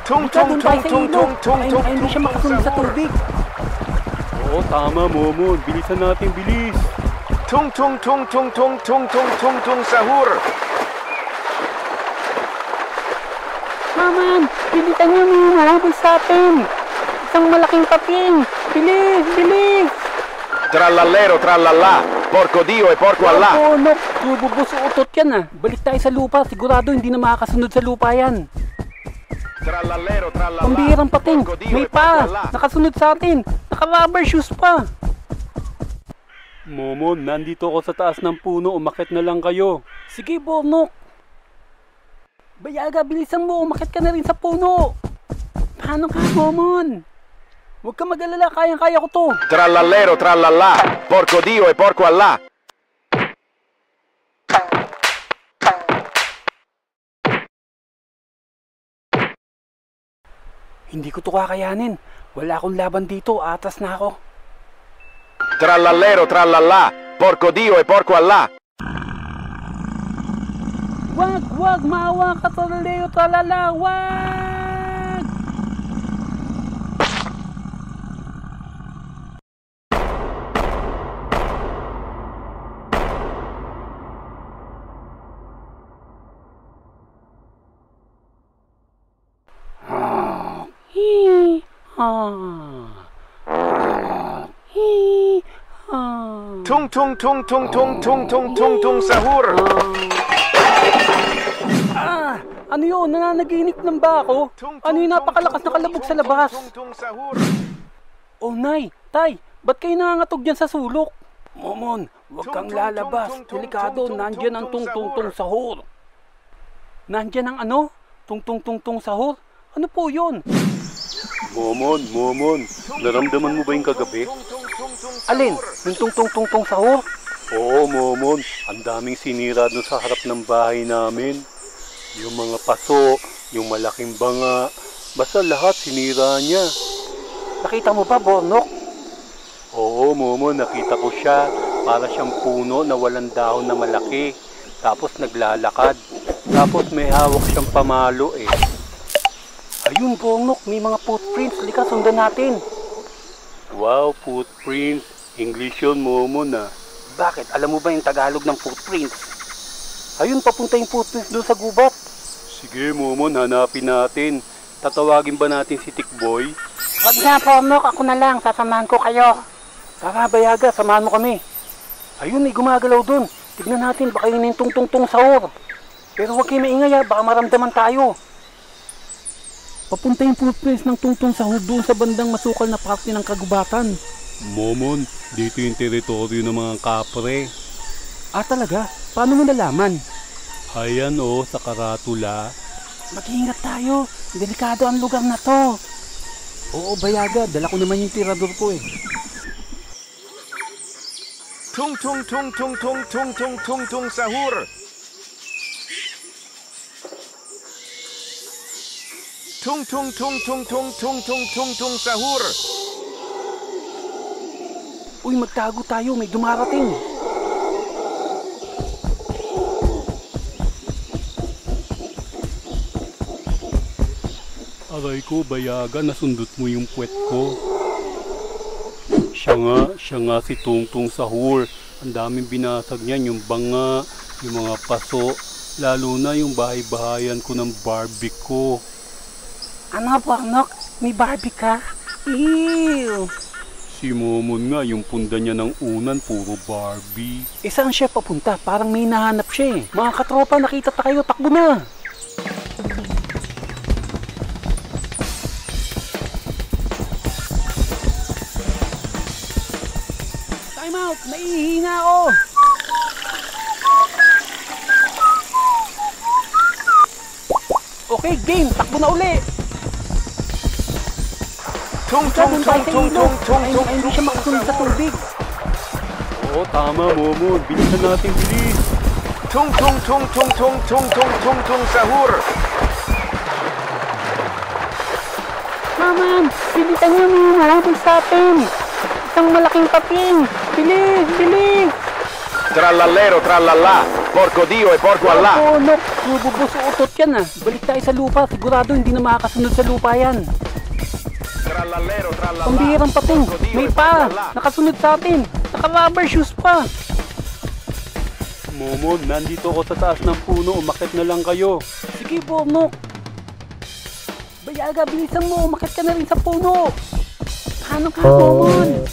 Tung tung tung tung tung tung tung. Ay, hindi siya makasunod sa tubig. Oo, tama, Momon. Bilisan natin, bilis. Tung tung tung tung tung tung tung tung tung sahur. Maman, bilisan niyo, may humahabol sa atin. Isang malaking paping. Bilis, bilis. Trallallero, trallalla. Porco Dio e porco Allah. Oo, no. Bubus utot yan ah. Balik tayo sa lupa. Sigurado hindi na makakasunod sa lupa yan. Trallallero, trallalla. Pambihirang pating. May pa. Nakasunod sa atin. Naka-rubber shoes pa. Momon, nandito ako sa taas ng puno. Umakit na lang kayo. Sige, Bornok. Bayaga, bilisan mo. Umakit ka na rin sa puno. Paano ka, Momon? Huwag ka mag-alala. Kayang-kaya ko to. Trallallero, trallalla. Porco Dio e porco Allah. Hindi ko to kakayanin. Wala akong laban dito. Atas na ako. Trallallero, trallalla. Porco Dio e porco Allah. Wag, maawa ka, trallallero, trallalla. Wag! Tung tung tung tung tung tung tung tung tung sahur. Ano yun? Nananaginip lang ba ako? Ano yung napakalakas na kalabog sa labas? Oh, Nay, Tay, ba't kayo nangangatog dyan sa sulok? Momon, huwag kang lalabas. Delikado, nandyan ang tung-tung-tung sahur. Nandyan ang ano? Tung-tung-tung-tung sahur? Ano po yun? Momon, naramdaman mo ba yung kagabi? Alin? Yung tung-tung-tung-tung sahur? Oo, Momon. Ang daming sinira doon sa harap ng bahay namin. Yung mga paso, yung malaking banga, basta lahat sinira niya. Nakita mo ba, Bornok? Oo, Momon, nakita ko siya. Para siyang puno na walang dahon na malaki. Tapos naglalakad. Tapos may hawak siyang pamalo eh. Ayun, Bornok, may mga footprints. Halika, sundan natin. Wow, footprints. English yun, Momon ah. Bakit? Alam mo ba yung Tagalog ng footprints? Ayun, papunta yung footprints doon sa gubat. Sige, Momon, hanapin natin. Tatawagin ba natin si Tikboy? Wag na, Bornok. Ako na lang. Sasamahan ko kayo. Tara, Bayaga. Samahan mo kami. Ayun, may gumagalaw doon. Tignan natin. Baka yun yung tung-tung-tung sahur. Pero huwag kayo maingay, baka maramdaman tayo. Papunta yung footprints ng tung-tung sahur doon sa bandang masukal na parte ng kagubatan. Momon, dito yung teritoryo ng mga kapre. Ah, talaga? Paano mo nalaman? Ayan sa karatula. Mag-iingat tayo. Delikado ang lugar na to. Oo, Bayaga. Dala ko naman yung tirador ko eh. Tung tung tung tung tung tung tung tung tung sahur. Tung tung tung tung tung tung tung tung tung sahur. Uy, magtago tayo. May dumarating. Aray ko, Bayaga, nasundot mo yung puwet ko. Siya nga si Tungtung Sahur. Ang daming binasag niyan, yung banga, yung mga paso, lalo na yung bahay-bahayan ko ng Barbie ko. Ano, Bornok? May Barbie ka? Ew! Si Momon nga, yung punda niya ng unan, puro Barbie. Saan siya papunta? Parang may nahanap siya eh. Mga katropa, nakita ta kayo, takbo na! Time out! Naihihina ako! Okay, game! Takbo na uli! Tung tung tung tung tung tung tung. Hindi siya makasunod sa tubig. Oo, tama, Momon. Bilisan natin, bilis. Tung tung tung tung tung tung tung tung tung sahur. Maman, bilisan niyo, may humahabol sa atin. Isang malaking paping. Bilis, bilis. Trallallero, trallalla. porco Dio e porco Allah. Oh, no. Bububos utot yan ah. Balik tayo sa lupa. Sigurado hindi na makakasunod sa lupa yan. Trallallero, trallallà. Pambihirang pating. porco Dio May e pa. porco Allah. Nakasunod sa atin. Naka-rubber shoes pa. Momon, nandito ako sa taas ng puno. Umakit na lang kayo. Sige, Bornok. Bayaga, bilisan mo. Umakit ka na rin sa puno. Ano ka, Momon?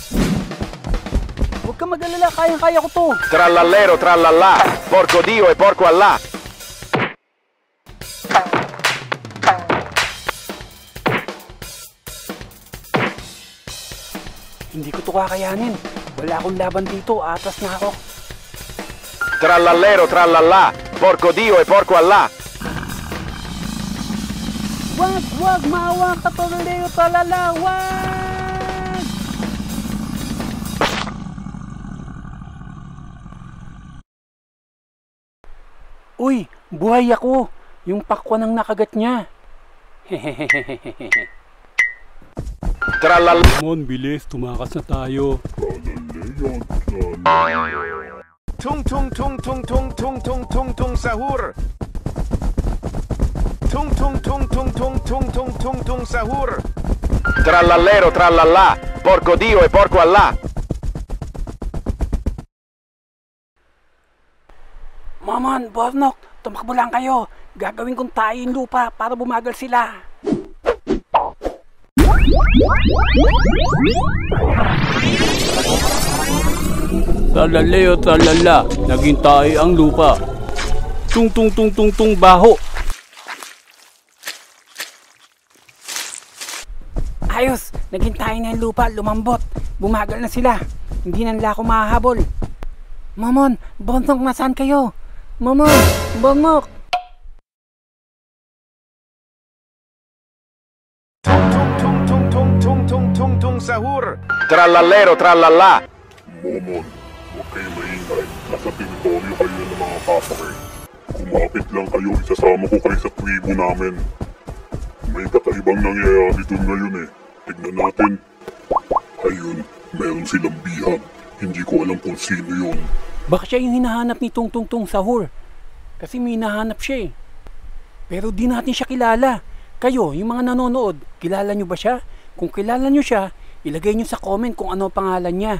Huwag ka mag-alala. Kayang-kaya ko to. Trallallero, trallallà. Porco Dio e porco Allah. Hindi ko to kakayanin. Wala akong laban dito. Atas na ako. Trallallero, trallallà. Porco Dio e porco Allah. Wag, maawa ka, Trallallero, tralala, wag! Uy, buhay ako! Yung pakwan ang nakagat niya. Trallallero. Momon, bilis. Tumakas na tayo. Tung tung tung tung tung tung tung tung tung sahur. Tung tung tung tung tung tung tung tung tung sahur. Trallallero, trallallà. Porco Dio e porco Allah. Maman, Bornok, tumakbo lang kayo. Gagawin kong tayo yung lupa para bumagal sila. Trallaleo, trallalla. Naging tayo ang lupa. Tung tung tung tung tung baho. Ayos, naging tayo na yung lupa, lumambot. Bumagal na sila. Hindi na nila ako mahahabol. Mamon, Bornok, nasaan kayo? Mamon, Bornok. Tung tung tung tung tung tung tung tung sahur. Trallallero, trallallà. Momon, huwag kayo maingay. Nasa teritoryo kayo ng mga kapake. Kumapit lang kayo, isasama ko kayo sa tribo namin. May kakaibang nangyayari dun ngayon eh. Tignan natin. Ayun, meron silang bihag. Hindi ko alam kung sino yun. Baka siya yung hinahanap ni Tung Tung Tung Sahur. Kasi may hinahanap siya eh. Pero di natin siya kilala. Kayo, yung mga nanonood, kilala nyo ba siya? Kung kilala nyo siya, ilagay nyo sa comment kung ano ang pangalan niya.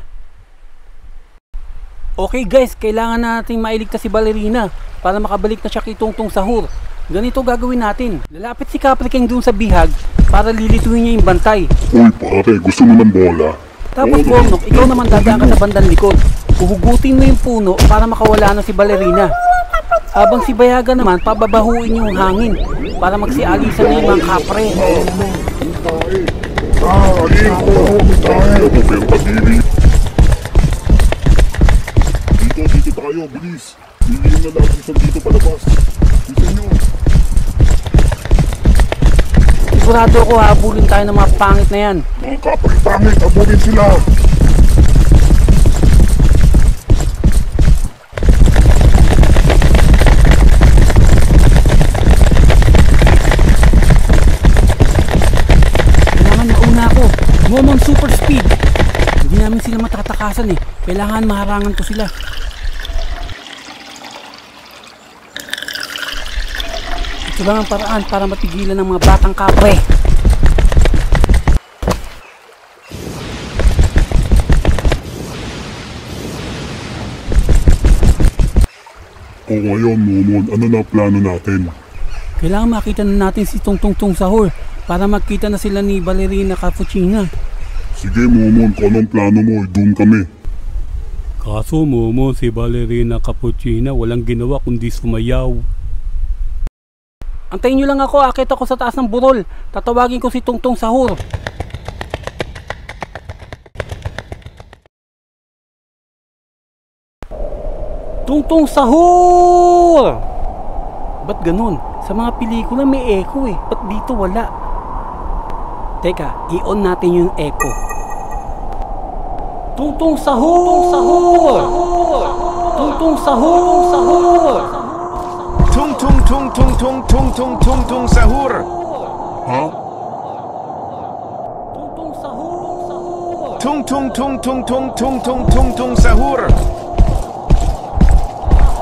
Okay guys, kailangan natin mailigtas si Ballerina para makabalik na siya kay Tung Tung Sahur. Ganito gagawin natin. Lalapit si Capriking dun sa bihag para lilituin niya yung bantay. Uy pare, gusto mo ng bola? Tapos Bornok, ikaw naman dadaan ka sa bandang likod. Uhugutin mo yung puno para makawala na si Ballerina. Habang si Bayaga naman, pababahuin yung hangin para magsialisan na yung mga kapre. Alin ko! Tayo! Pero kadiri! Dito tayo, bilis! Hindi yung nalagin sa dito palabas. Dito nyo! Sigurado ako habulin tayo ng mga pangit na yan. Mga kapre-pangit, abulin sila! Momon super speed. Hindi namin sila matatakasan eh. Kailangan maharangan ko sila. Ito lang ang paraan para matigilan ng mga batang kapre. O ngayon, Momon, ano na plano natin? Kailangan makita na natin si Tung Tung Tung Sahur para magkita na sila ni Ballerina Cappuccina. Sige, Momon, kung anong plano mo, doon kami. Kaso Momon, si Ballerina Cappuccina walang ginawa kundi sumayaw. Antayin nyo lang ako, akit ako sa taas ng burol. Tatawagin ko si Tung Tung Sahur. Tung Tung Sahur! Ba't ganun? Sa mga pelikula may echo eh. Ba't dito wala? Teka, i-on natin yung echo. Tung Tung Sahur! Tung Tung Sahur! Tung tung tung tung tung tung tung tung tung sahur. Ha? Tung Tung Sahur! Tung tung tung tung tung tung tung tung tung sahur.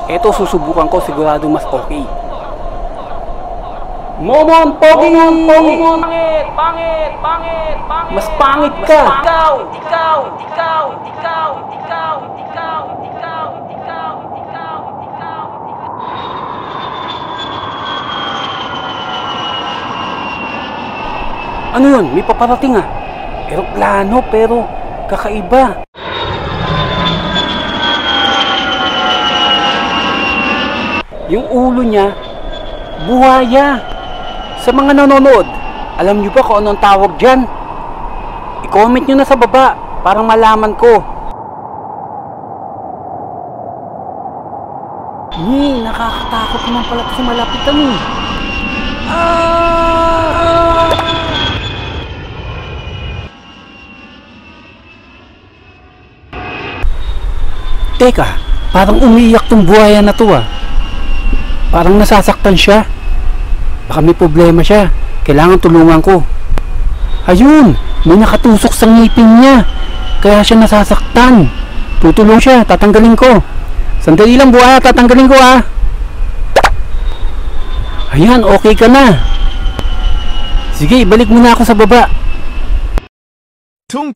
Eto susubukan ko, sigurado mas okay. Momon, pogi! Pangit! Mas pangit ka! Ikaw! Ano yun? May paparating ah. Eroplano pero kakaiba. Yung ulo niya, buhaya. Sa mga nanonood, alam nyo ba kung anong tawag dyan? I-comment nyo na sa baba para malaman ko. Nakakatakot naman pala sa malapitan eh. Teka, parang umiiyak tong buhaya na to ah. Parang nasasaktan siya. Baka may problema siya. Kailangan tulungan ko. Ayun, may nakatusok sa ngipin niya. Kaya siya nasasaktan. Tutulong siya, tatanggalin ko. Sandali lang buhaya, tatanggalin ko ah. Ayan, okay ka na. Sige, balik muna ako sa baba. Tung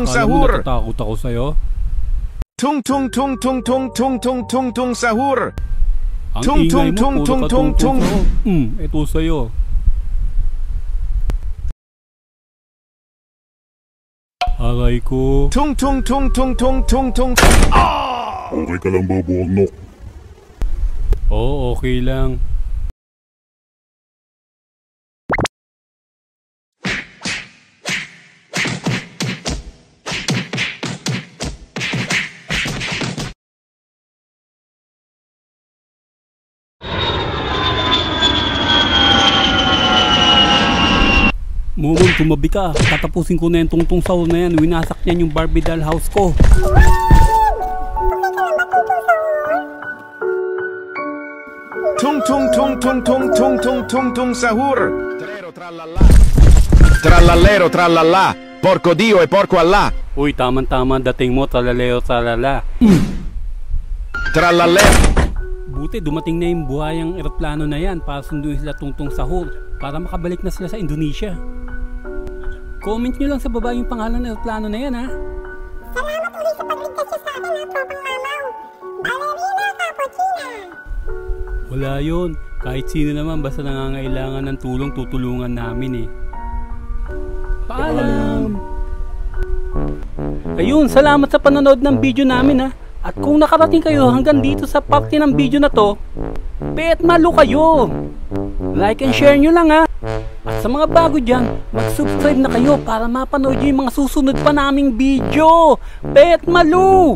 sahur. Natatakot ako sa'yo. Tung sahur. Ang Tung, ingay tung, mo, tung, puro ka tung, tung. Ito sa'yo. Aray ko. Tung. Okay ka lang ba, Buwagnok? Oo, okay lang. Momon, tumabi ka. Tatapusin ko na yung tungtong sahur na yan. Winasak niyan yung Barbie doll house ko. Tung sahur. Trallallero trallalla. Porco Dio e porco Allah. Uy, tama-tama dating mo. Tralalero tralala. Trallallero. Buti dumating na yung buhayang eroplano na yan para sunduin sila tungtong sahur para makabalik na sila sa Indonesia. Comment nyo lang sa baba yung pangalan ng eroplano na yan ha. Salamat ulit sa pagligtas sa akin ng tropang mamaw. Ballerina Cappuccina. Wala yun. Kahit sino naman basta nangangailangan ng tulong, tutulungan namin eh. Paalam! Ayun, salamat sa panonood ng video namin ha. At kung nakarating kayo hanggang dito sa parte ng video na to, bet malo kayo. Like and share nyo lang ha. At sa mga bago dyan, mag-subscribe na kayo para mapanood nyo yung mga susunod pa naming video. Bet malo!